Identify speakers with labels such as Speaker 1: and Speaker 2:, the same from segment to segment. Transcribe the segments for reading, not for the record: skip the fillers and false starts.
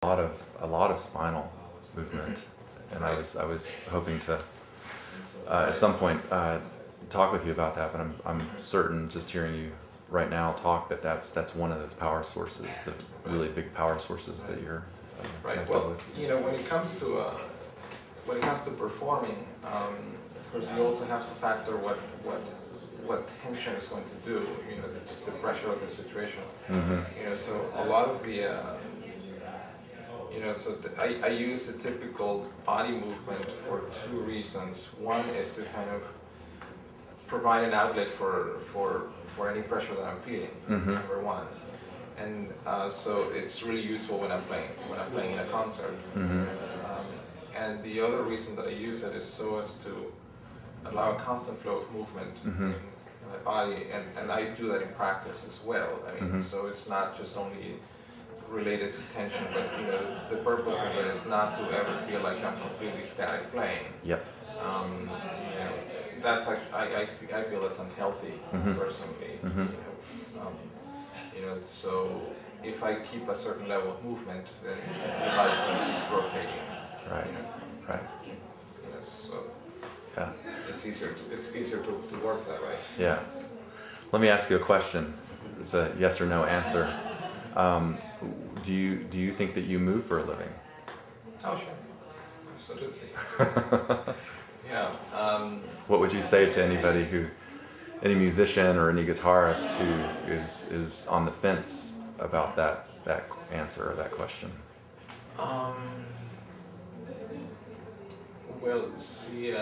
Speaker 1: a lot of spinal movement, and I was hoping to at some point talk with you about that, but I'm certain just hearing you right now talk that's one of those power sources, the really big power sources that you're
Speaker 2: Right.
Speaker 1: connected
Speaker 2: Well,
Speaker 1: with.
Speaker 2: when it comes to performing, of course, you also have to factor what tension is going to do. Just the pressure of the situation.
Speaker 1: Mm-hmm.
Speaker 2: So a lot of the I use a typical body movement for two reasons. One is to kind of provide an outlet for any pressure that I'm feeling.
Speaker 1: Mm-hmm.
Speaker 2: Number one, and so it's really useful when I'm playing in a concert.
Speaker 1: Mm-hmm.
Speaker 2: And the other reason that I use it is so as to allow a constant flow of movement
Speaker 1: Mm-hmm.
Speaker 2: in my body, and I do that in practice as well.
Speaker 1: Mm-hmm.
Speaker 2: So it's not just only related to tension, but the purpose of it is not to ever feel like I'm completely static playing.
Speaker 1: Yep.
Speaker 2: That's I feel that's unhealthy.
Speaker 1: Mm-hmm.
Speaker 2: Personally.
Speaker 1: Mm-hmm.
Speaker 2: So if I keep a certain level of movement, then the body's going to keep rotating.
Speaker 1: Right. Right.
Speaker 2: So
Speaker 1: Yeah.
Speaker 2: it's easier to work that way.
Speaker 1: Yeah. Let me ask you a question. It's a yes or no answer. Do you think that you move for a living?
Speaker 2: Oh, sure. Absolutely. Yeah.
Speaker 1: What would you say to any musician or any guitarist who is on the fence about that answer or that question?
Speaker 2: Well, see,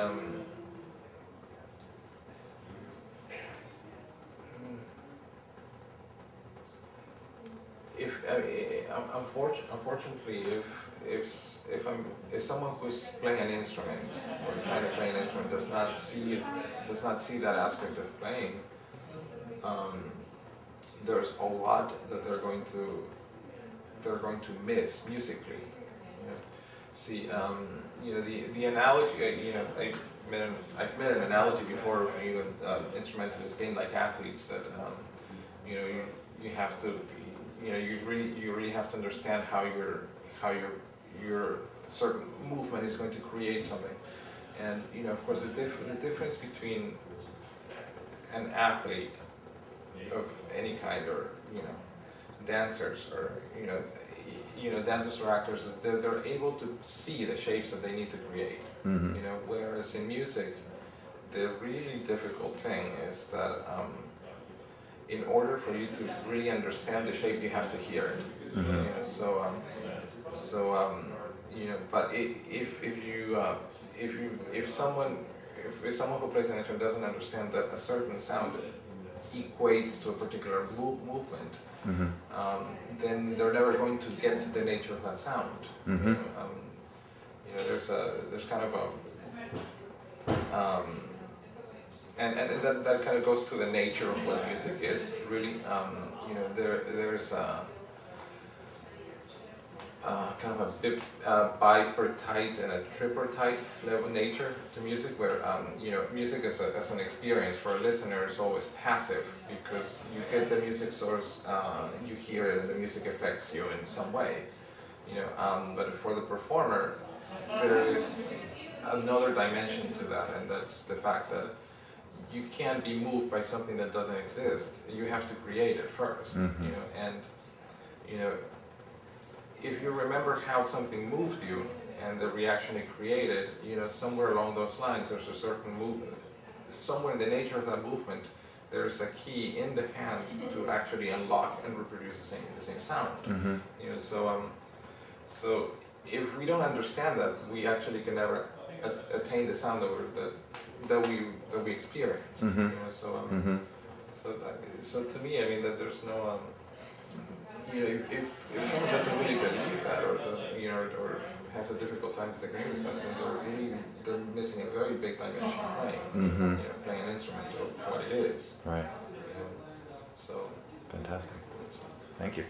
Speaker 2: unfortunately, if someone who's playing an instrument or trying to play an instrument does not see that aspect of playing, there's a lot that they're going to miss musically. See, the analogy. I've made an analogy before for instrumentalists being like athletes that you have to. You really have to understand how your certain movement is going to create something, and of course the difference between an athlete of any kind, or dancers, or dancers or actors, is they're able to see the shapes that they need to create.
Speaker 1: Mm-hmm.
Speaker 2: Whereas in music, the really difficult thing is that in order for you to really understand the shape, you have to hear it.
Speaker 1: Mm-hmm.
Speaker 2: But if someone who plays an instrument doesn't understand that a certain sound equates to a particular movement,
Speaker 1: Mm-hmm.
Speaker 2: then they're never going to get to the nature of that sound.
Speaker 1: Mm-hmm.
Speaker 2: There's kind of a and that kind of goes to the nature of what music is, really. There's a kind of a bipartite and a tripartite level nature to music, where music as an experience for a listener is always passive, because you get the music source, you hear it, and the music affects you in some way. But for the performer, there is another dimension to that, and that's the fact that you can't be moved by something that doesn't exist. You have to create it first.
Speaker 1: Mm-hmm.
Speaker 2: If you remember how something moved you and the reaction it created, somewhere along those lines, there's a certain movement. Somewhere in the nature of that movement, there's a key in the hand to actually unlock and reproduce the same sound.
Speaker 1: Mm-hmm.
Speaker 2: So if we don't understand that, we actually can never attain the sound that we experience.
Speaker 1: Mm-hmm. Mm-hmm.
Speaker 2: So to me, that there's no. If someone doesn't really believe that, or or has a difficult time disagreeing with that, then they're missing a very big dimension of playing.
Speaker 1: Mm-hmm.
Speaker 2: Playing an instrument, or what it is.
Speaker 1: Right.
Speaker 2: So
Speaker 1: Fantastic. Thank you.